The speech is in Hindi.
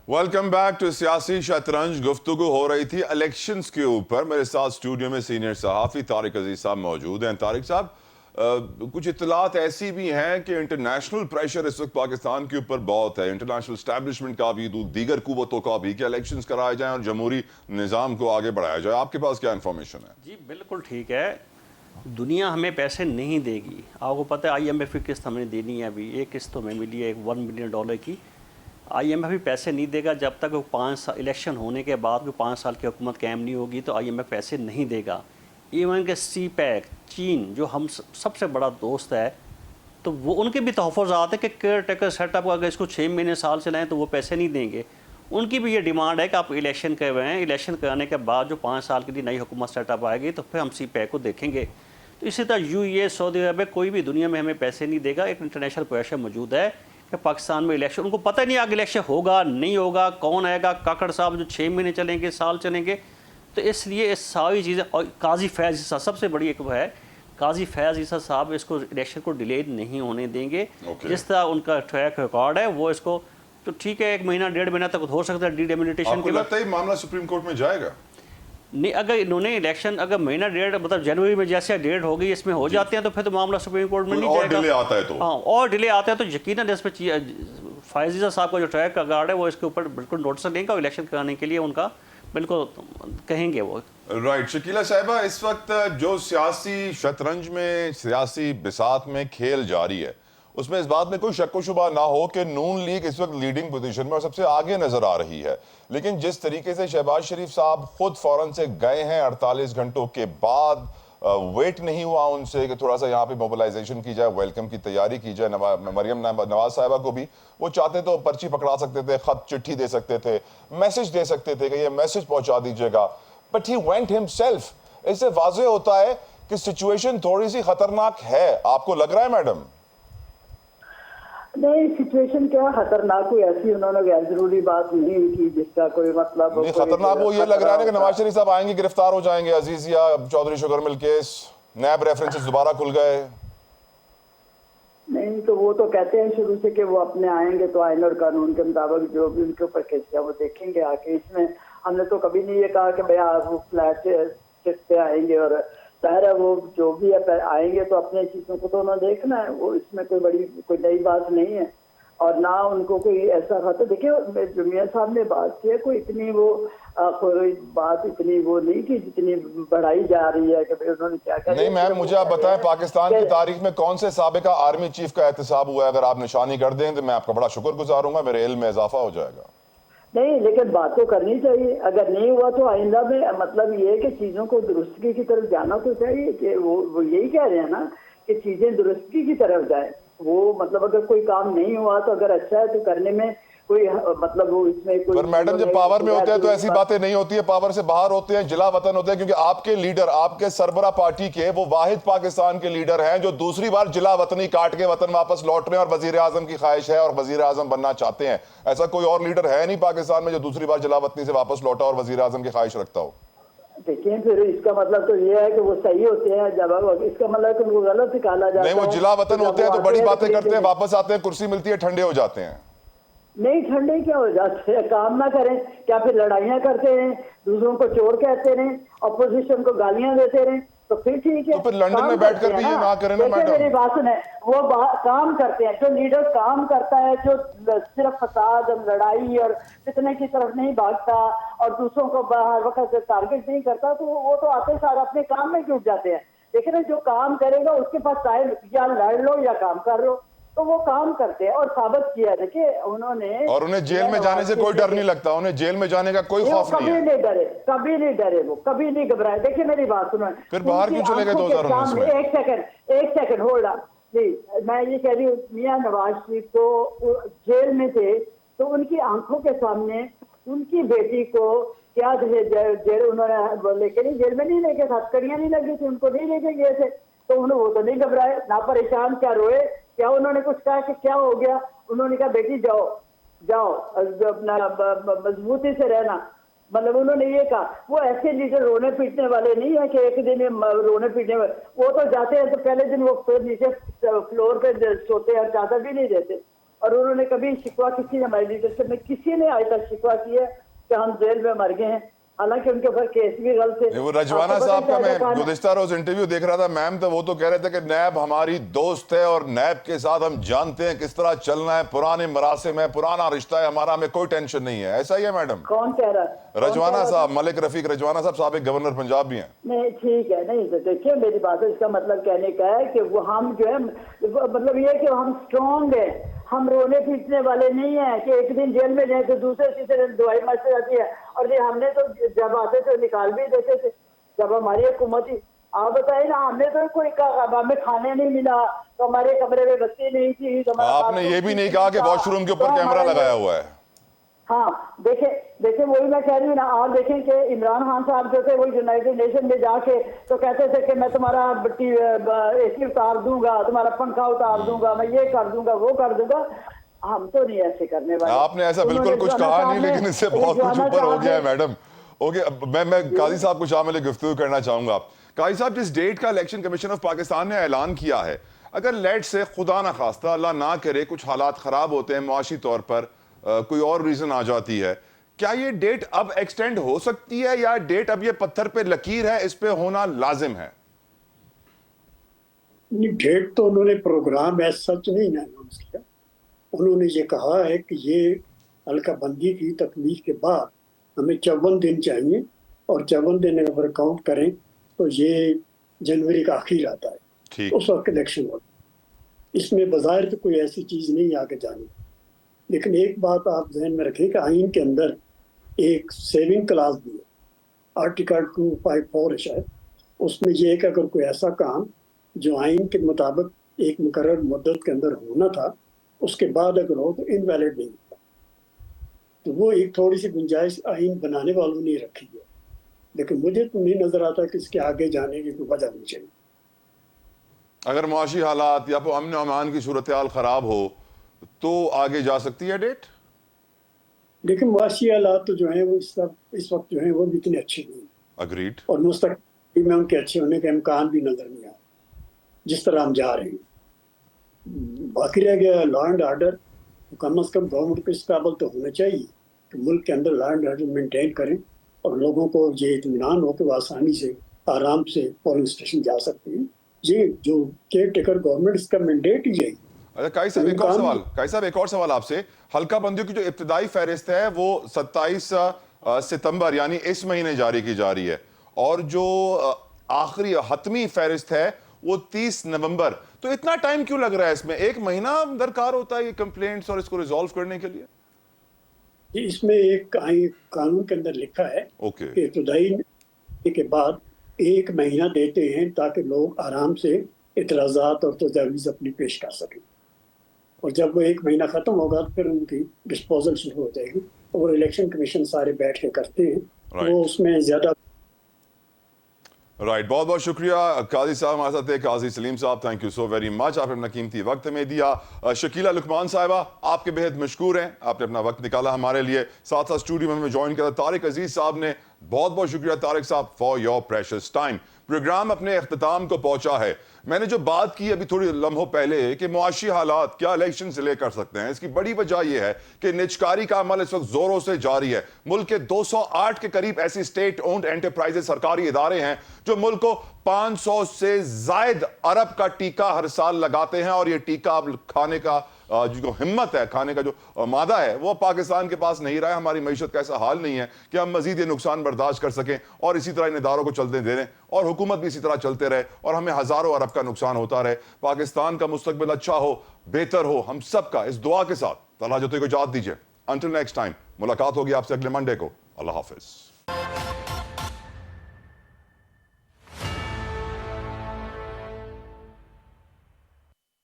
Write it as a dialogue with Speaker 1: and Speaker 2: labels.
Speaker 1: वेलकम बैक टू सियासी शतरंज। गुफ्तगू हो रही थी इलेक्शंस के ऊपर। मेरे साथ स्टूडियो में सीनियर सहाफ़ी तारिक अजीज साहब मौजूद हैं। तारिक साहब, कुछ इत्तलात ऐसी भी हैं कि इंटरनेशनल प्रेशर इस वक्त पाकिस्तान के ऊपर बहुत है, इंटरनेशनल स्टैब्लिशमेंट का भी, दीगर कुव्वतों का भी, कि इलेक्शंस कराए जाएं और जमहूरी निज़ाम को आगे बढ़ाया जाए। आपके पास क्या इन्फॉर्मेशन है?
Speaker 2: जी बिल्कुल ठीक है। दुनिया हमें पैसे नहीं देगी। आपको पता है IMF की किस्त हमें देनी है, अभी एक किस्त हमें मिली है $1 मिलियन की। IMF भी पैसे नहीं देगा जब तक वो 5 साल इलेक्शन होने के बाद भी 5 साल की हुकूमत कायम नहीं होगी, तो IMF पैसे नहीं देगा। इवन के CPEC चीन जो हम सबसे बड़ा दोस्त है, तो वो उनके भी तहफ़्फ़ुज़ात है कि केयर टेकर सेटअप अगर इसको 6 महीने साल चलाएँ तो वो पैसे नहीं देंगे। उनकी भी ये डिमांड है कि आप इलेक्शन करवाएं, इलेक्शन कराने के बाद जो 5 साल के लिए नई हुकूमत सेटअप आएगी तो फिर हम CPEC को देखेंगे। तो इसी तरह UAE, सऊदी अरब, कोई भी दुनिया में हमें पैसे नहीं देगा। एक इंटरनेशनल प्रेशर मौजूद है कि पाकिस्तान में इलेक्शन, उनको पता नहीं आगे इलेक्शन होगा नहीं होगा, कौन आएगा, काकड़ साहब जो 6 महीने चलेंगे, साल चलेंगे। तो इसलिए ये सारी चीज़ें, और काजी फैज़ ईसा सबसे बड़ी एक है, काजी फैज़ ईसा साहब इसको इलेक्शन को डिले नहीं होने देंगे। जिस तरह उनका ट्रैक रिकॉर्ड है वो इसको, तो ठीक है 1 महीना 1.5 महीना तक हो सकता है डिडेमिलिटेशन के बाद।
Speaker 1: मामला सुप्रीम कोर्ट में जाएगा
Speaker 2: नहीं, अगर इन्होंने इलेक्शन अगर महीना 1.5 मतलब जनवरी में जैसे डेट होगी इसमें हो जाते हैं तो फिर तो मामला सुप्रीम कोर्ट में नहीं जाएगा।
Speaker 1: डिले आता है तो
Speaker 2: हाँ, और डिले आता है तो यकीनन इस पर फायज़ साहब का जो ट्रैक रिकॉर्ड है वो इसके ऊपर बिल्कुल नोटिस लेंगे और इलेक्शन कराने के लिए उनका बिल्कुल कहेंगे वो।
Speaker 1: राइट। शकीला साहिबा, इस वक्त जो सियासी शतरंज में, सियासी बिसात में खेल जारी है, उसमें इस बात में कोई शक व शुबा ना हो कि नून लीग इस वक्त लीडिंग पोजीशन में और सबसे आगे नजर आ रही है। लेकिन जिस तरीके से शहबाज शरीफ साहब खुद फौरन से गए हैं 48 घंटों के बाद, वेट नहीं हुआ उनसे कि थोड़ा सा यहाँ पे मोबिलाइजेशन की जाए, वेलकम की तैयारी की जाए। मरियम नवाज साहिबा को भी वो चाहते तो पर्ची पकड़ा सकते थे, खत चिट्ठी दे सकते थे, मैसेज दे सकते थे कि ये मैसेज पहुंचा दीजिएगा, बट ही वेंट हिमसेल्फ। इससे वाज़ेह होता है कि सिचुएशन थोड़ी सी खतरनाक है। आपको लग रहा है मैडम?
Speaker 3: नहीं, सिचुएशन क्या खतरनाक, कोई ऐसी उन्होंने गैर जरूरी बात नहीं की जिसका कोई मतलब
Speaker 1: नहीं। खतरनाक वो ये लग रहा है कि नवाज शरीफ साहब आएंगे, गिरफ्तार हो जाएंगे, Azizia Chaudhry sugar mill case, NAB references दोबारा खुल गए।
Speaker 3: नहीं तो वो तो कहते हैं शुरू से कि वो अपने आएंगे तो आइन और कानून के मुताबिक जो भी उनके ऊपर केस है वो देखेंगे आके। इसमें हमने तो कभी नहीं ये कहा कि भैया वो फ्लैट पे आएंगे, और जाहिर है वो जो भी है आएंगे तो अपने चीजों को तो उन्होंने देखना है, वो इसमें कोई बड़ी कोई नई बात नहीं है। और ना उनको कोई ऐसा खाता, देखिए जो मियां साहब ने बात की है कोई इतनी वो कोई बात इतनी वो नहीं कि जितनी बढ़ाई जा रही है कि भाई उन्होंने क्या क्या
Speaker 1: नहीं मैम, मुझे आप बताएं पाकिस्तान की तारीख में कौन से साबिका आर्मी चीफ का एहतसाब हुआ है? अगर आप निशानी कर दें तो मैं आपका बड़ा शुक्रगुजार हूंगा, मेरे इल्म में इजाफा हो जाएगा।
Speaker 3: नहीं, लेकिन बात तो करनी चाहिए। अगर नहीं हुआ तो आइंदा में मतलब ये है कि चीजों को दुरुस्तगी की तरफ जाना तो चाहिए, कि वो यही कह रहे हैं ना कि चीजें दुरुस्तगी की तरफ जाए। वो मतलब अगर कोई काम नहीं हुआ तो अगर अच्छा है तो करने में कोई मतलब वो इसमें कोई।
Speaker 1: पर मैडम जब पावर में होते हैं तो ऐसी बातें नहीं होती है, पावर से बाहर होते हैं, जिला वतन होते हैं, क्योंकि आपके लीडर, आपके सरबरा पार्टी के वो वाहिद पाकिस्तान के लीडर हैं जो दूसरी बार जिला वतनी काट के वतन वापस लौट रहे हैं और वजीर आजम की ख्वाहिश है और वजीर आजम बनना चाहते हैं। ऐसा कोई और लीडर है नहीं पाकिस्तान में जो दूसरी बार जिला वतनी से वापस लौटा और वजीर आजम की ख्वाहिश रखता हो।
Speaker 3: देखिए फिर इसका मतलब तो ये है कि वो सही होते हैं, जब इसका मतलब कि उनको गलत निकाला जाता है।
Speaker 1: नहीं, वो जिला वतन होते हैं तो बड़ी बातें करते हैं, वापस आते हैं, कुर्सी मिलती है, ठंडे हो जाते हैं।
Speaker 3: नहीं, ठंडे क्या हो जाते हैं, काम ना करें क्या, फिर लड़ाइयां करते रहे, दूसरों को चोर कहते रहे, अपोजिशन को गालियां देते रहे, तो फिर ठीक है।
Speaker 1: तो फिर लंदन में बैठकर भी ये ना करें ना मैडम।
Speaker 3: मेरी बात सुने, वो काम करते हैं, जो लीडर काम करता है, जो सिर्फ फसाद और लड़ाई और फितने की तरफ नहीं भागता और दूसरों को हर वक्त टारगेट नहीं करता, तो वो तो आते सारे अपने काम में जुट जाते हैं। लेकिन जो काम करेगा उसके पास चाहे या लड़ लो या काम कर लो, तो वो काम करते हैं और साबित किया। देखिए उन्होंने,
Speaker 1: और उन्हें जेल में जाने से कोई डर नहीं लगता, उन्हें जेल में जाने का कोई खौफ नहीं है।
Speaker 3: कभी नहीं डरे, कभी नहीं डरे, वो कभी नहीं घबराए। देखिए मेरी बात सुनो,
Speaker 1: फिर बाहर क्यों चले गए 2019 में?
Speaker 3: एक सेकंड होल्ड अप प्लीज। मैं ये कह रही हूँ, मियां नवाज शरीफ तो जेल में थे तो उनकी आंखों के सामने उनकी बेटी को क्या जेल उन्होंने लेके नहीं, जेल में नहीं लेके, हथकड़ियां नहीं लगी थी, उनको नहीं लेके गए थे, तो उन्होंने वो तो नहीं घबराए ना परेशान, क्या रोए, क्या उन्होंने कुछ कहा कि क्या हो गया? उन्होंने कहा बेटी जाओ जाओ अपना मजबूती से रहना। मतलब उन्होंने ये कहा। वो ऐसे लीडर रोने पीटने वाले नहीं है कि एक दिन रोने पीटने वाले, वो तो जाते हैं तो पहले दिन वो नीचे फ्लोर पे सोते हैं, चादर भी नहीं देते। और उन्होंने कभी शिकवा, किसी ने हमारी लीडरशिप में किसी ने आज तक शिकवा किया कि हम जेल में मर गए हैं, हालांकि उनके ऊपर केस भी गलत है।
Speaker 1: वो रजवाना साहब का मैं गुज़िश्ता रोज इंटरव्यू देख रहा था मैम, तो वो तो कह रहे थे कि नैब हमारी दोस्त है और नैब के साथ हम जानते हैं किस तरह चलना है, पुराने मरासिम है, पुराना रिश्ता है हमारा, हमें कोई टेंशन नहीं है। ऐसा ही है मैडम?
Speaker 3: कौन कह रहा है?
Speaker 1: रजवाना साहब, मलिक रफीक रजवाना साहब, साबिक गवर्नर पंजाब भी हैं।
Speaker 3: नहीं ठीक है, नहीं तो देखिए मेरी बात है, इसका मतलब कहने का है कि वो हम जो है, मतलब ये है कि हम स्ट्रॉन्ग है, हम रोने पीटने वाले नहीं है कि एक दिन जेल में जाए तो दूसरे तीसरे दिन दवाई मचती जाती है। और ये हमने तो जब आते थे निकाल भी देते थे जब हमारी हुकूमत थी। आप बताइए ना, हमने तो कोई हमें खाने नहीं मिला, तो हमारे कमरे में बत्ती नहीं थी, तो
Speaker 1: आपने ये भी नहीं कहा कि वॉशरूम के ऊपर कैमरा लगाया हुआ है।
Speaker 3: हाँ देखे वही मैं कह रही हूँ ना। आप देखें कि इमरान खान साहब जो थे वो यूनाइटेड नेशन में जाके तो कहते थे कि मैं तुम्हारा एसी उतार दूंगा, तुम्हारा पंखा उतार दूंगा, मैं ये कर दूंगा वो कर दूंगा। हम तो नहीं ऐसे करने वाले।
Speaker 1: आपने ऐसा बिल्कुल कुछ कहा नहीं, लेकिन इससे बहुत कुछ ऊपर हो गया है मैडम। ओके, मैं काजी साहब को शामिल गुफ्तगू करना चाहूंगा। काजी साहब, जिस डेट का इलेक्शन कमीशन ऑफ पाकिस्तान ने ऐलान किया है, अगर लेट से खुदा ना खास्ता अल्लाह ना करे कुछ हालात खराब होते हैं मुआशी तौर पर, कोई और रीजन आ जाती है, क्या ये डेट अब एक्सटेंड हो सकती है या डेट अब ये पत्थर पे लकीर है, इस पे होना लाजिम है?
Speaker 4: डेट तो उन्होंने प्रोग्राम ऐसा सच नहीं अनाउंस किया। उन्होंने ये कहा है कि ये हल्का बंदी की तकमील के बाद हमें 54 दिन चाहिए, और 54 दिन अगर काउंट करें तो ये जनवरी का आखिर आता है, उस वक्त इलेक्शन होता है। इसमें बाज़ाहिर तो कोई ऐसी चीज़ नहीं आगे जानी। लेकिन एक बात आप जहन में रखें कि आइन के अंदर एक सेविंग क्लास भी है, आर्टिकल 254 है शायद, उसमें यह है कि अगर कोई ऐसा काम जो आइन के मुताबिक एक मुकर्रर मुद्दत के अंदर होना था उसके बाद अगर हो तो इनवैलिड नहीं होता। तो वो एक थोड़ी सी गुंजाइश आइन बनाने वालों ने रखी है, लेकिन मुझे तो नहीं नजर आता कि इसके आगे जाने की कोई वजह नहीं चाहिए।
Speaker 1: अगर मुआशी हालात या अमन अमान की सूरत हाल खराब हो तो आगे जा सकती है डेट।
Speaker 4: लेकिन मुआशी हालात तो जो है वो इस वक्त जो है वो भी इतने अच्छे नहीं,
Speaker 1: अग्रीड,
Speaker 4: और मुस्तकबिल में उनके अच्छे होने के इम्कान भी नजर नहीं आ जिस तरह हम जा रहे हैं। बाकी रह गया लॉ एंड ऑर्डर। कम अज कम गवर्नमेंट को इस काबिल तो होना चाहिए कि मुल्क के अंदर लॉ एंड ऑर्डर मेंटेन करें और लोगों को ये इत्मीनान हो कि वो आसानी से आराम से पोलिंग स्टेशन जा सकते हैं। ये जो केयर टेकर गवर्नमेंट, इसका मैंडेट ही यही।
Speaker 1: अच्छा काई साहब, एक और सवाल, काई साहब एक और सवाल आपसे। हल्का बंदियों की जो इब्तिदाई फहरिस्त है वो 27 सितंबर यानी इस महीने जारी की जा रही है, और जो आखिरी हतमी फहरिस्त है वो 30 नवंबर। तो इतना टाइम क्यों लग रहा है इसमें? एक महीना दरकार होता है ये कंप्लेंट्स और इसको रिजॉल्व करने के लिए।
Speaker 4: इसमें एक कानून के अंदर लिखा है कि इब्तिदाई के बाद 1 महीना देते हैं ताकि लोग आराम से इतराज़ात और तजावीज़ अपनी पेश कर सकें, और जब वो 1 महीना ख़त्म होगा तो फिर उनकी डिस्पोजल शुरू हो जाएगी और इलेक्शन कमीशन सारे बैठ के करते हैं। वो उसमें ज़्यादा
Speaker 1: राइट। बहुत बहुत शुक्रिया काजी साहब हमारे साथ थे, काजी सलीम साहब, thank you so very much, आपने अपना कीमती वक्त हमें दिया। शकीला लुकमान साहिबा, आपके बेहद मशकूर हैं, आपने अपना वक्त निकाला हमारे लिए, साथ साथ स्टूडियो में हमें ज्वाइन किया तारिक अजीज साहब ने। बहुत बहुत शुक्रिया तारिक साहब for your precious time. Programme अपने अख्ताम को पहुंचा है। मैंने जो बात की अभी थोड़ी लम्हों पहले कि मुआशी हालात क्या इलेक्शन से ले कर सकते हैं, इसकी बड़ी वजह यह है कि निजकारी का अमल इस वक्त जोरों से जारी है। मुल्क के 208 के करीब ऐसी स्टेट ओन्ड एंटरप्राइजेस सरकारी इदारे हैं जो मुल्क को 500 से जायद अरब का टीका हर साल लगाते हैं, और ये टीका अब खाने का जो हिम्मत है, खाने का जो मादा है, वो पाकिस्तान के पास नहीं रहा है। हमारी मईशत का ऐसा हाल नहीं है कि हम मजीद ये नुकसान बर्दाश्त कर सकें और इसी तरह इन इदारों को चलते दे दें और हुकूमत भी इसी तरह चलते रहे और हमें हजारों अरब का नुकसान होता रहे। पाकिस्तान का मुस्तकबिल अच्छा हो, बेहतर हो, हम सब का इस दुआ के साथ तला जोते को इजाज़त दीजिए। अंटिल नेक्स्ट टाइम, मुलाकात होगी आपसे अगले मंडे को। अल्लाह हाफिज।